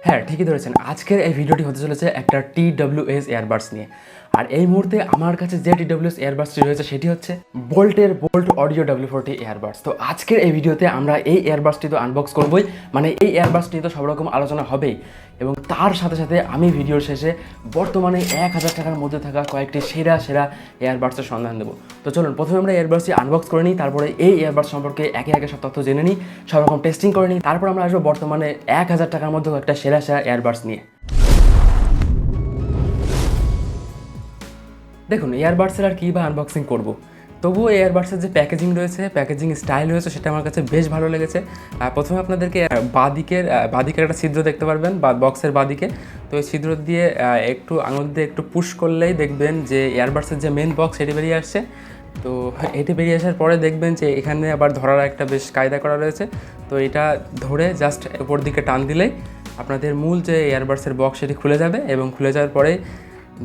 হ্যাঁ, ঠিকই ধরেছেন। আজকের এই ভিডিওটি হতে চলেছে একটা TWS এয়ারবাডস নিয়ে। আর এই মুহূর্তে আমার কাছে যে TWS এয়ারবাডসটি রয়েছে সেটি হচ্ছে বোল্টের বোল্ট অডিও W40 এয়ারবাডস। তো আজকের এই ভিডিওতে আমরা এই এয়ারবাডসটি তো আনবক্স করবই, মানে এই এয়ারবাডস নিয়ে তো সব রকম আলোচনা হবেই, এবং তার সাথে সাথে আমি ভিডিওর শেষে বর্তমানে 1000 টাকার মধ্যে থাকা কয়েকটি সেরা সেরা এয়ারবাডসের সন্ধান দেবো। তো চলুন প্রথমে আমরা এয়ারবাডসটি আনবক্স করে নিই, তারপরে এই এয়ারবাডস সম্পর্কে একে একে সব তথ্য জেনে নিই, সব রকম টেস্টিং করে নিই, তারপর আমরা আসবো বর্তমানে 1000 টাকার মধ্যে একটা সেরা সেরা এয়ারবাডস নিয়ে। দেখুন, এয়ারবাডসের আর কী বা আনবক্সিং করবো, তবুও এয়ারবাডসের যে প্যাকেজিং রয়েছে, প্যাকেজিং স্টাইল রয়েছে, সেটা আমার কাছে বেশ ভালো লেগেছে। প্রথমে আপনাদেরকে বাঁদিকের একটা ছিদ্র দেখতে পারবেন, বা বক্সের বাঁদিকে। তো এই ছিদ্র দিয়ে একটু আঙুল দিয়ে একটু পুশ করলেই দেখবেন যে এয়ারবাডসের যে মেন বক্স সেটি বেরিয়ে আসছে। তো এটি বেরিয়ে আসার পরে দেখবেন যে এখানে আবার ধরার একটা বেশ কায়দা করা রয়েছে। তো এটা ধরে জাস্ট উপর দিকে টান দিলেই আপনাদের মূল যে এয়ারবাডসের বক্স সেটি খুলে যাবে, এবং খুলে যাওয়ার পরেই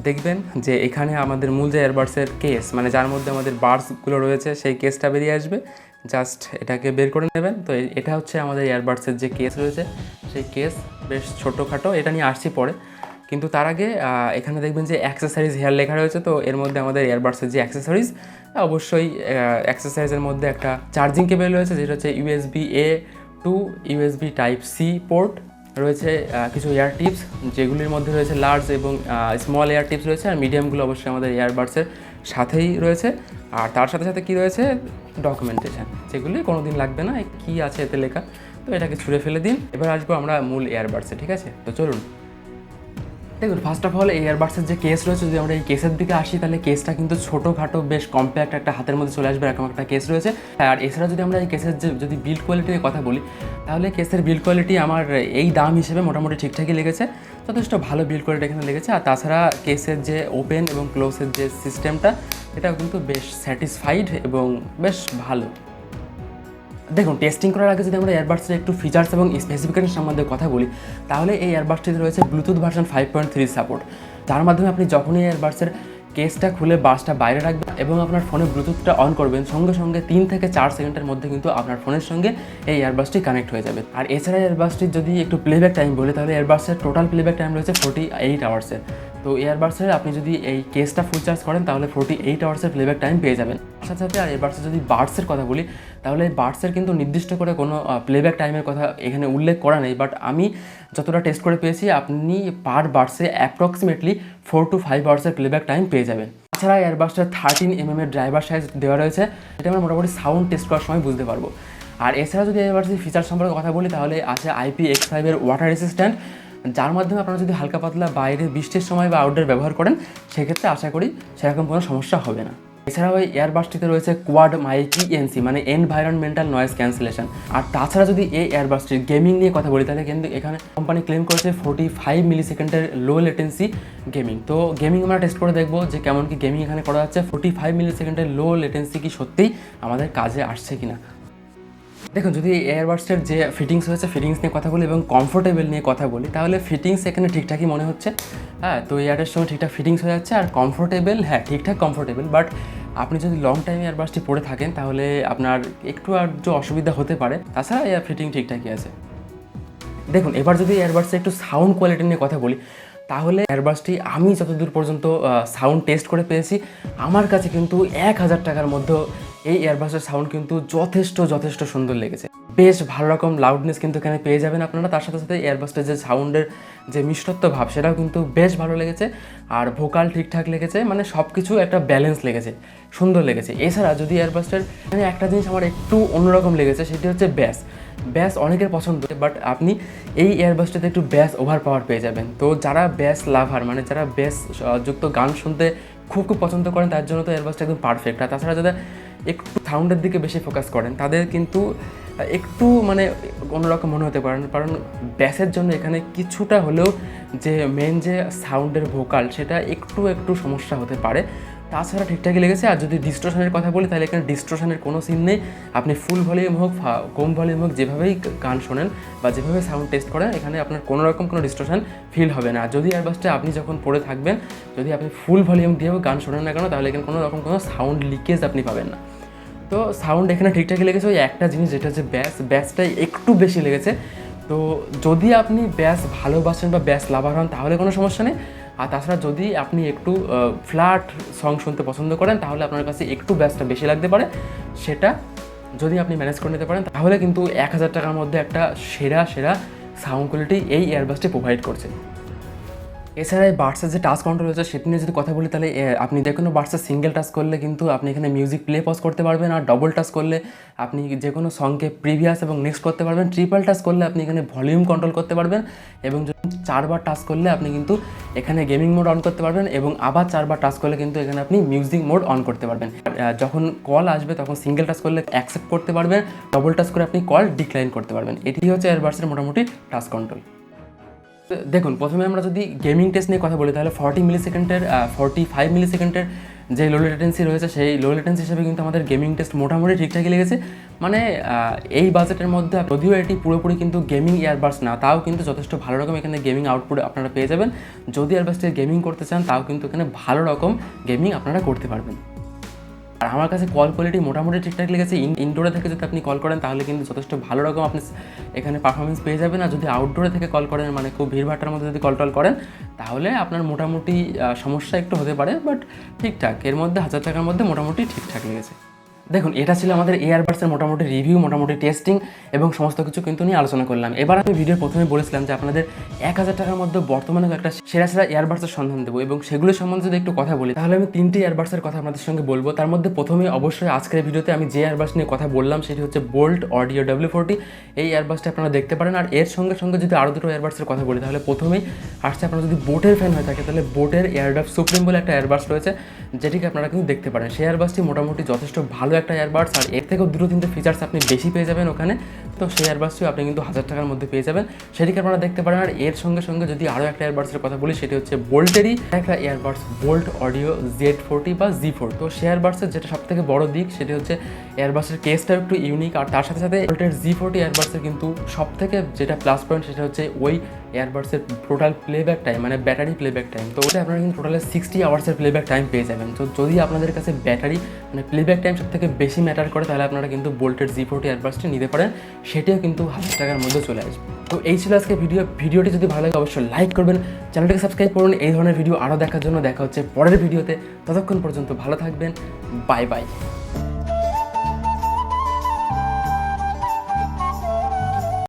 দেখবেন যে এখানে আমাদের মূল যে এয়ারবাডসের কেস, মানে যার মধ্যে আমাদের বাডসগুলো রয়েছে, সেই কেসটা বেরিয়ে আসবে। জাস্ট এটাকে বের করে নেবেন। তো এটা হচ্ছে আমাদের এয়ারবাডসের যে কেস রয়েছে, সেই কেস বেশ ছোটোখাটো, এটা নিয়ে আসছি পরে। কিন্তু তার আগে এখানে দেখবেন যে অ্যাক্সেসরিজ হেয়ার লেখা রয়েছে। তো এর মধ্যে আমাদের এয়ারবাডসের যে অ্যাক্সেসরিজ, অবশ্যই অ্যাক্সেসরিজের মধ্যে একটা চার্জিং কেবল রয়েছে, যেটা হচ্ছে USB-A to USB Type-C port রয়েছে, কিছু এয়ার টিপস, যেগুলির মধ্যে রয়েছে লার্জ এবং স্মল এয়ার টিপস রয়েছে, আর মিডিয়ামগুলো অবশ্যই আমাদের এয়ারবাডসের সাথেই রয়েছে। আর তার সাথে সাথে কী রয়েছে, ডকুমেন্টেশন, যেগুলি কোনো দিন লাগবে না, কী আছে এতে লেখা। তো এটাকে ছুঁড়ে ফেলে দিন। এবার আসবো আমরা মূল এয়ারবাডসে, ঠিক আছে? তো চলুন। দেখুন, ফার্স্ট অফ অল এই এয়ারবাডসের যে কেস রয়েছে, যদি আমরা এই কেসের দিকে আসি, তাহলে কেসটা কিন্তু ছোটোখাটো, বেশ কম্প্যাক্ট, একটা হাতের মধ্যে চলে আসবে এরকম একটা কেস রয়েছে। আর এছাড়া যদি আমরা এই কেসের যদি বিল্ড কোয়ালিটি নিয়ে কথা বলি, তাহলে কেসের বিল্ড কোয়ালিটি আমার এই দাম হিসেবে মোটামুটি ঠিকঠাকই লেগেছে, যথেষ্ট ভালো বিল্ড কোয়ালিটি এখানে লেগেছে। আর তাছাড়া কেসের যে ওপেন এবং ক্লোজের যে সিস্টেমটা, এটাও কিন্তু বেশ স্যাটিসফাইড এবং বেশ ভালো। দেখুন, টেস্টিং করার আগে যদি আমরা এয়ারবাডসের একটু ফিচার্স এবং স্পেসিফিকেশন সম্বন্ধে কথা বলি, তাহলে এই এয়ারবাডসটিতে রয়েছে ব্লুটুথ ভার্সন 5.3 সাপোর্ট, যার মাধ্যমে আপনি যখনই এয়ারবাডসের কেসটা খুলে বাসটা বাইরে রাখবেন এবং আপনার ফোনে ব্লুটুথটা অন করবেন, সঙ্গে সঙ্গে 3 থেকে 4 সেকেন্ডের মধ্যে কিন্তু আপনার ফোনের সঙ্গে এই এয়ারবাডসটি কানেক্ট হয়ে যাবে। আর এছাড়া এয়ারবাডসটির যদি একটু প্লেব্যাক টাইম বলি, তাহলে এয়ারবাডসের টোটাল প্লেব্যাক টাইম রয়েছে 48 আওয়ার্সের। তো এয়ারবাডসের আপনি যদি এই কেসটা ফুল চার্জ করেন, তাহলে 48 আওয়ার্সের প্লেব্যাক টাইম পেয়ে যাবেন। সাথে সাথে আর এয়ারবাডসের যদি বাডসের কথা বলি, তাহলে বাডসের কিন্তু নির্দিষ্ট করে কোনো প্লেব্যাক টাইমের কথা এখানে উল্লেখ করা নেই, বাট আমি যতটা টেস্ট করে পেয়েছি, আপনি পার বাডসে অ্যাপ্রক্সিমেটলি 4 to 5 আওয়ার্সের প্লেব্যাক টাইম পেয়ে যাবেন। তাছাড়া এয়ারবাডসের 13mm এর ড্রাইভার সাইজ দেওয়া রয়েছে, এটা আমরা মোটামুটি সাউন্ড টেস্ট করার সময় বুঝতে পারবো। আর এছাড়া যদি এয়ারবাডসের ফিচার সম্পর্কে কথা বলি, তাহলে আছে IPX5 এর ওয়াটার রেসিস্ট্যান্ট, যার মাধ্যমে আপনারা যদি হালকা পাতলা বাইরে বৃষ্টির সময় বা আউটডোর ব্যবহার করেন, সেক্ষেত্রে আশা করি সেরকম কোনো সমস্যা হবে না। এছাড়াও এই এয়ারবাডসটিতে রয়েছে কোয়াড মাইক ENC, মানে এনভায়রনমেন্টাল নয়েজ ক্যান্সেলেশন। আর তাছাড়া যদি এই এয়ারবাডসটির গেমিং নিয়ে কথা বলি, তাহলে কিন্তু এখানে কোম্পানি ক্লেম করেছে 45 মিলিসেকেন্ডের লো লেটেন্সি গেমিং। তো গেমিং আমরা টেস্ট করে দেখবো যে কেমন কি গেমিং এখানে করা যাচ্ছে, 45 মিলিসেকেন্ডের লো লেটেন্সি কি সত্যিই আমাদের কাজে আসছে কিনা। দেখুন, যদি এয়ারবাডসের যে ফিটিংস হয়েছে, ফিটিংস নিয়ে কথা বলি এবং কমফোর্টেবল নিয়ে কথা বলি, তাহলে ফিটিংস এখানে ঠিকঠাকই মনে হচ্ছে। হ্যাঁ, তো এয়ারের সঙ্গে ঠিকঠাক ফিটিংস হয়ে যাচ্ছে। আর কমফোর্টেবল, হ্যাঁ ঠিকঠাক কমফোর্টেবল, বাট আপনি যদি লং টাইম এয়ারবাডসটি পরে থাকেন, তাহলে আপনার একটু আর যে অসুবিধা হতে পারে। তাছাড়া এয়ার ফিটিং ঠিকঠাকই আছে। দেখুন, এবার যদি এয়ারবাডসের একটু সাউন্ড কোয়ালিটি নিয়ে কথা বলি, তাহলে এয়ারবাডসটি আমি যতদূর পর্যন্ত সাউন্ড টেস্ট করে পেয়েছি, আমার কাছে কিন্তু 1000 টাকার মধ্যে এই এয়ারবাডসের সাউন্ড কিন্তু যথেষ্ট সুন্দর লেগেছে। বেশ ভালো রকম লাউডনেস কিন্তু এখানে পেয়ে যাবেন আপনারা। তার সাথে সাথে এয়ারবাডসের যে সাউন্ডের যে মিষ্টত্ব ভাব, সেটাও কিন্তু বেশ ভালো লেগেছে। আর ভোকাল ঠিকঠাক লেগেছে, মানে সব কিছু একটা ব্যালেন্স লেগেছে, সুন্দর লেগেছে। এছাড়া যদি এয়ারবাডসের মানে একটা জিনিস আমার একটু অন্যরকম লেগেছে, সেটি হচ্ছে ব্যাস অনেকের পছন্দ, বাট আপনি এই এয়ারবাডসটাতে একটু ব্যাস ওভার পাওয়ার পেয়ে যাবেন। তো যারা ব্যাস লাভার, মানে যারা ব্যাস যুক্ত গান শুনতে খুব পছন্দ করেন, তার জন্য তো এয়ারবাডসটা একদম পারফেক্ট। আর তাছাড়া যারা একটু সাউন্ডের দিকে বেশি ফোকাস করেন, তাদের কিন্তু একটু মানে অন্যরকম মনে হতে পারেন, কারণ ব্যাসের জন্য এখানে কিছুটা হলেও যে মেন যে সাউন্ডের ভোকাল, সেটা একটু সমস্যা হতে পারে। তাছাড়া ঠিকঠাকই লেগেছে। আর যদি ডিস্ট্রশনের কথা বলি, তাহলে এখানে ডিস্ট্রশনের কোনো সিন নেই। আপনি ফুল ভলিউম হোক, কম ভলিউম হোক, যেভাবেই গান শোনেন বা যেভাবে সাউন্ড টেস্ট করেন, এখানে আপনার কোনো রকম কোনো ডিস্ট্রশন ফিল হবে না। যদি এয়ারবাডসটা আপনি যখন পরে থাকবেন, যদি আপনি ফুল ভলিউম দিয়েও গান শোনেন না কেন, তাহলে এখানে কোনো রকম কোনো সাউন্ড লিকেজ আপনি পাবেন না। তো সাউন্ড এখানে ঠিকঠাকই লেগেছে। ওই একটা জিনিস, যেটা হচ্ছে ব্যাসটাই একটু বেশি লেগেছে। তো তো যদি আপনি ব্যাস ভালোবাসেন বা ব্যাস লাভার হন তাহলে কোনো সমস্যা নেই। আর তাছাড়া যদি আপনি একটু ফ্ল্যাট সং শুনতে পছন্দ করেন তাহলে আপনার কাছে একটু ব্যাসটা বেশি লাগতে পারে। সেটা যদি আপনি ম্যানেজ করে নিতে পারেন তাহলে কিন্তু 1000 টাকার মধ্যে একটা সেরা সাউন্ড কোয়ালিটি এই ইয়ারবাডসটি প্রোভাইড করছে। এছাড়া এই বাডসের যে টাচ কন্ট্রোল রয়েছে সেটি নিয়ে যদি কথা বলি তাহলে আপনি যে কোনো বাডসে সিঙ্গেল টাচ করলে কিন্তু আপনি এখানে মিউজিক প্লে পজ করতে পারবেন, আর ডবল টাচ করলে আপনি যে কোনো সংকে প্রিভিয়াস এবং নেক্সট করতে পারবেন, ট্রিপল টাচ করলে আপনি এখানে ভলিউম কন্ট্রোল করতে পারবেন, এবং 4বার টাচ করলে আপনি কিন্তু এখানে গেমিং মোড অন করতে পারবেন, এবং আবার 4বার টাচ করলে কিন্তু এখানে আপনি মিউজিক মোড অন করতে পারবেন। যখন কল আসবে তখন সিঙ্গেল টাচ করলে অ্যাকসেপ্ট করতে পারবেন, ডবল টাচ করে আপনি কল ডিক্লাইন করতে পারবেন। এটি হচ্ছে এয়ারবাডসের মোটামুটি টাচ কন্ট্রোল। দেখুন, প্রথমে আমরা যদি গেমিং টেস্ট নিয়ে কথা বলি তাহলে 40 মিলিসেকেন্ডের 45 মিলিসেকেন্ডের যে লো লেটেন্সি রয়েছে সেই লো লেটেন্সি হিসেবে কিন্তু আমাদের গেমিং টেস্ট মোটামুটি ঠিকঠাকই লেগেছে। মানে এই বাজেটের মধ্যে যদিও এটি পুরোপুরি কিন্তু গেমিং ইয়ারবাডস না, তাও কিন্তু যথেষ্ট ভালো রকম এখানে গেমিং আউটপুট আপনারা পেয়ে যাবেন। যদি ইয়ারবাডসটি গেমিং করতে চান তাও কিন্তু এখানে ভালো রকম গেমিং আপনারা করতে পারবেন। আর আমার কাছে কল কোয়ালিটি মোটামুটি ঠিকঠাক লেগেছে। ইনডোরে থেকে যদি আপনি কল করেন তাহলে কিন্তু যথেষ্ট ভালো রকম আপনি এখানে পারফরমেন্স পেয়ে যাবেন। আর যদি আউটডোরে থেকে কল করেন, মানে খুব ভিড়ভাট্টার মধ্যে যদি কল করেন তাহলে আপনার মোটামুটি সমস্যা একটু হতে পারে, বাট ঠিকঠাক এর মধ্যে 1000 টাকার মধ্যে মোটামুটি ঠিকঠাক লেগেছে। দেখুন, এটা ছিল আমাদের এয়ারবাডসের মোটামুটি রিভিউ, মোটামুটি টেস্টিং এবং সমস্ত কিছু কিন্তু নিয়ে আলোচনা করলাম। এবার আমি ভিডিওর প্রথমে বলেছিলাম যে আপনাদের 1000 টাকার মধ্যে বর্তমানে একটা সেরা এয়ারবাডসের সন্ধান দেবো, এবং সেগুলোর সম্বন্ধে যদি একটু কথা বলি তাহলে আমি 3টি এয়ারবাডসের কথা আপনাদের সঙ্গে বলবো। তার মধ্যে প্রথমে অবশ্যই আজকের ভিডিওতে আমি যে এয়ারবাডস নিয়ে কথা বললাম সেটি হচ্ছে বোল্ট অডিও W40। এই এয়ারবাডসটা আপনারা দেখতে পারেন। আর এর সঙ্গে সঙ্গে যদি আরও দুটো এয়ারবাডসের কথা বলি তাহলে প্রথমেই আসছে, আপনারা যদি বোটের ফ্যান হয়ে থাকে তাহলে বোটের এয়ারডাফ সুপ্রিম বলে একটা এয়ারবাডস রয়েছে, যেটিকে আপনারা কিন্তু দেখতে পারেন। সেই এয়ারবাডসটি মোটামুটি যথেষ্ট ভালো একটা এয়ারবাডস, আর এর থেকেও 2-3টে ফিচার্স আপনি বেশি পেয়ে যাবেন ওখানে। তো সেই এয়ারবাডসটিও আপনি কিন্তু 1000 টাকার মধ্যে পেয়ে যাবেন, সেটিকে আপনারা দেখতে পারেন। আর এর সঙ্গে সঙ্গে যদি আরও একটা এয়ারবাডসের কথা বলি সেটি হচ্ছে বোল্টেরই একটা এয়ারবাডস, বোল্ট অডিও Z40 বা Z4। তো সেই এয়ারবাডসের যেটা সবথেকে বড় দিক সেটি হচ্ছে এয়ারবাডসের কেসটাও একটু ইউনিক, আর তার সাথে সাথে বোল্টের Z40 এয়ারবাডসের কিন্তু সবথেকে যেটা প্লাস পয়েন্ট সেটা হচ্ছে ওই এয়ারবাডসের টোটাল প্লেব্যাক টাইম, মানে ব্যাটারি প্লেব্যাক টাইম। তো ওটা আপনারা কিন্তু টোটালে 60 আওয়ার্সের প্লেব্যাক টাইম পেয়ে যাবেন। তো যদি আপনাদের কাছে ব্যাটারি মানে প্লেব্যাক টাইম সব থেকে বেশি ম্যাটার করে তাহলে আপনারা কিন্তু বোল্টের Z40 এয়ারবাডসটি নিতে পারেন, সেটিও কিন্তু 1000 টাকার মধ্যে চলে আসবে। তো এই ছিল আজকে ভিডিওটি যদি ভালো লাগে অবশ্যই লাইক করবেন, চ্যানেলটিকে সাবস্ক্রাইব করুন এই ধরনের ভিডিও আরও দেখার জন্য। দেখা হচ্ছে পরের ভিডিওতে, ততক্ষণ পর্যন্ত ভালো থাকবেন, বাই বাই।